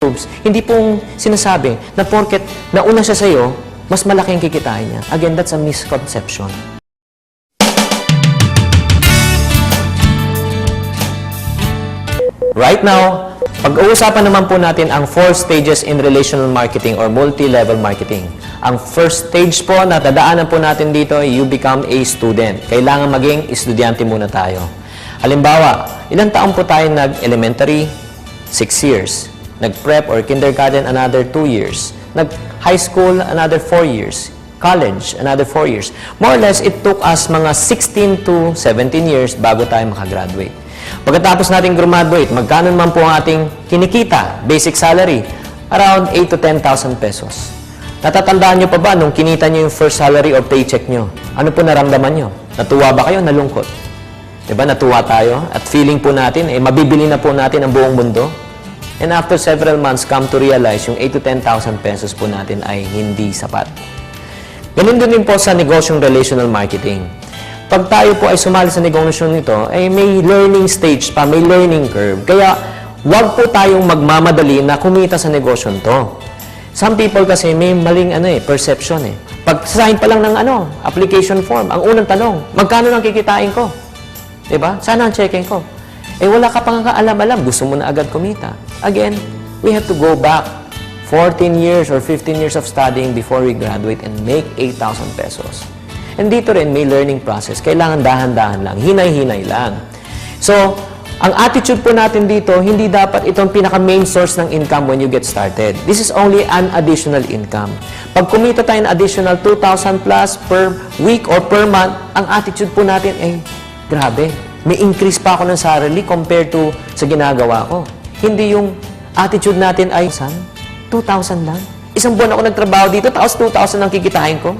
moves, hindi pong sinasabi na porket nauna siya sa'yo, mas malaking kikitain niya. Again, that's a misconception. Right now, pag-uusapan naman po natin ang 4 stages in relational marketing or multi-level marketing. Ang first stage po na dadaanan po natin dito, you become a student. Kailangan maging estudyante muna tayo. Halimbawa, ilang taon po tayo nag-elementary? 6 years. Nag-prep or kindergarten, another 2 years. Nag-high school, another 4 years. College, another 4 years. More or less, it took us mga 16 to 17 years bago tayo makagraduate. Pagkatapos natin graduate, magkano naman po ang ating kinikita, basic salary? Around 8 to 10,000 pesos. Natatandaan nyo pa ba nung kinita nyo yung first salary or paycheck nyo? Ano po naramdaman nyo? Natuwa ba kayo? Nalungkot? Diba? Natuwa tayo at feeling po natin, mabibili na po natin ang buong mundo. And after several months, come to realize yung 8 to 10,000 pesos po natin ay hindi sapat. Ganun din po sa negosyong relational marketing. Pag tayo po ay sumali sa negosyo nito, ay may learning stage pa, may learning curve. Kaya, wag po tayong magmamadali na kumita sa negosyo nito. Some people kasi may maling perception eh. Pag sign pa lang ng application form, ang unang tanong, magkano nang kikitain ko? Diba? Sana ang checking ko. Wala ka pang kaalam-alam, gusto mo na agad kumita. Again, we have to go back 14 years or 15 years of studying before we graduate and make 8,000 pesos. And dito rin, may learning process. Kailangan dahan-dahan lang, hinay-hinay lang. So, ang attitude po natin dito, hindi dapat itong pinaka-main source ng income when you get started. This is only an additional income. Pag kumita tayo ng additional 2,000 plus per week or per month, ang attitude po natin ay, grabe, may increase pa ako ng salary compared to sa ginagawa ko. Hindi yung attitude natin ay, 2,000 lang? Isang buwan ako nagtrabaho dito, tapos 2,000 ang kikitain ko?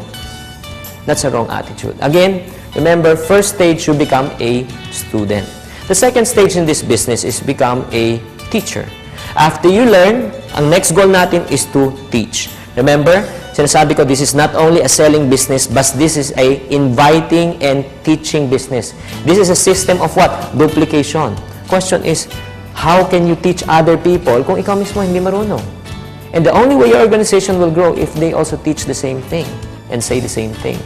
That's a wrong attitude. Again, remember, first stage, you become a student. The second stage in this business is become a teacher. After you learn, ang next goal natin is to teach. Remember, sinasabi ko, this is not only a selling business, but this is a inviting and teaching business. This is a system of what? Duplication. Question is, how can you teach other people kung ikaw mismo hindi marunong? And the only way your organization will grow if they also teach the same thing and say the same thing.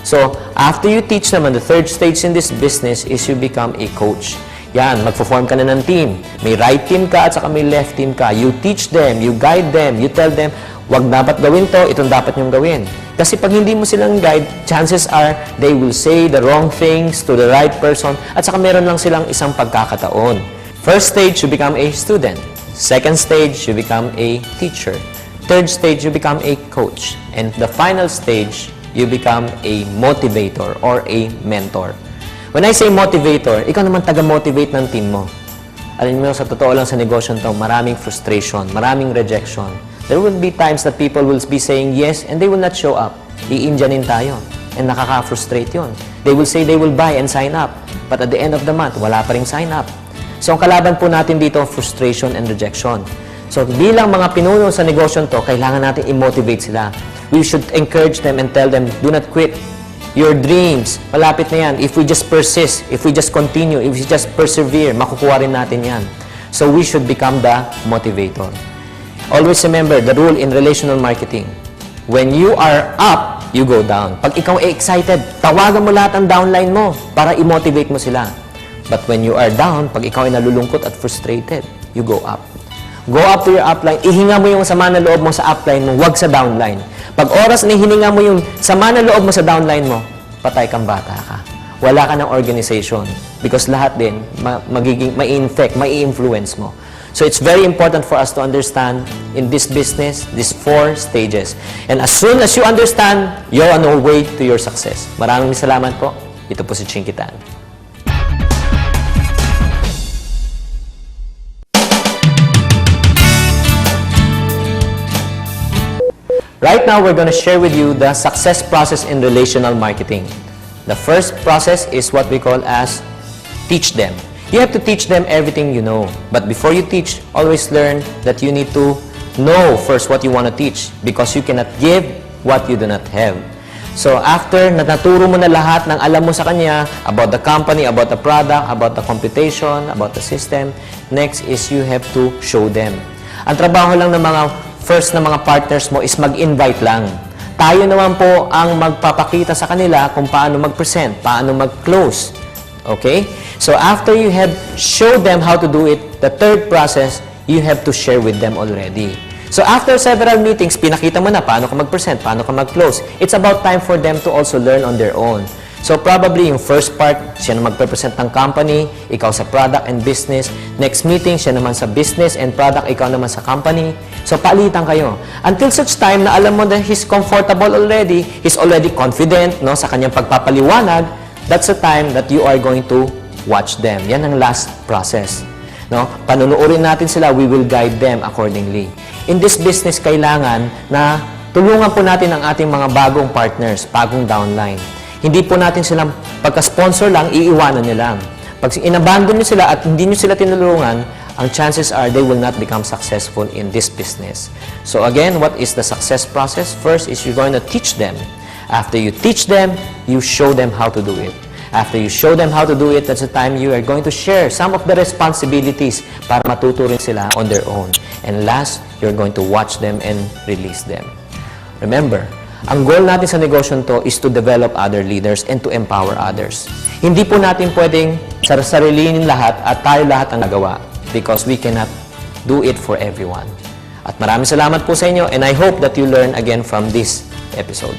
So, after you teach naman, the third stage in this business is you become a coach. Yan, magpo-form ka na ng team. May right team ka at saka may left team ka. You teach them, you guide them, you tell them, wag dapat gawin to, itong dapat nyong gawin. Kasi pag hindi mo silang guide, chances are they will say the wrong things to the right person at saka meron lang silang isang pagkakataon. First stage, you become a student. Second stage, you become a teacher. Third stage, you become a coach. And the final stage, you become a motivator or a mentor. When I say motivator, ikaw naman taga-motivate ng team mo. Alam mo, sa totoo lang sa negosyo nito, maraming frustration, maraming rejection. There will be times that people will be saying yes and they will not show up. I-Indianin tayo. And nakaka-frustrate yun. They will say they will buy and sign up. But at the end of the month, wala pa ring sign up. So, ang kalaban po natin dito, frustration and rejection. So, bilang mga pinuno sa negosyo nito, kailangan natin i-motivate sila. We should encourage them and tell them, do not quit. Your dreams, malapit na yan. If we just persist, if we just continue, if we just persevere, makukuha rin natin yan. So, we should become the motivator. Always remember the rule in relational marketing. When you are up, you go down. Pag ikaw ay excited, tawagan mo lahat ng downline mo para i-motivate mo sila. But when you are down, pag ikaw ay nalulungkot at frustrated, you go up. Go up to your upline. Ihinga mo yung sama na loob mo sa upline mo, wag sa downline. Pag oras na hininga mo yung sama na loob mo sa downline mo, patay kang bata ka. Wala ka ng organization. Because lahat din, ma-infect, ma-influence mo. So it's very important for us to understand in this business, these 4 stages. And as soon as you understand, you're on your way to your success. Maraming salamat po. Ito po si Chinky Tan. Right now, we're going to share with you the success process in relational marketing. The first process is what we call as teach them. You have to teach them everything you know. But before you teach, always learn that you need to know first what you want to teach because you cannot give what you do not have. So after naturo mo na lahat ng alam mo sa kanya about the company, about the product, about the computation, about the system, next is you have to show them. Ang trabaho lang ng mga first na mga partners mo is mag-invite lang. Tayo naman po ang magpapakita sa kanila kung paano mag-present, paano mag-close. Okay? So after you have showed them how to do it, the third process, you have to share with them already. So after several meetings, pinakita mo na paano ka mag-present, paano ka mag-close. It's about time for them to also learn on their own. So probably yung first part, siya na magpe-present ng company, ikaw sa product and business. Next meeting, siya naman sa business and product, ikaw naman sa company. So palitan kayo. Until such time na alam mo na he's comfortable already, he's already confident no, sa kanyang pagpapaliwanag, that's the time that you are going to watch them. Yan ang last process. No? Panunuorin natin sila, we will guide them accordingly. In this business, kailangan na tulungan po natin ang ating mga bagong partners, bagong downline. Hindi po natin silang pagka-sponsor lang, iiwanan nyo lang. Pag inabandon nyo sila at hindi nyo sila tinulungan, ang chances are they will not become successful in this business. So again, what is the success process? First is you're going to teach them. After you teach them, you show them how to do it. After you show them how to do it, that's the time you are going to share some of the responsibilities para matuto rin sila on their own. And last, you're going to watch them and release them. Remember, ang goal natin sa negosyo to is to develop other leaders and to empower others. Hindi po natin pwedeng sarilinin lahat at tayo lahat ang nagawa because we cannot do it for everyone. At maraming salamat po sa inyo and I hope that you learn again from this episode.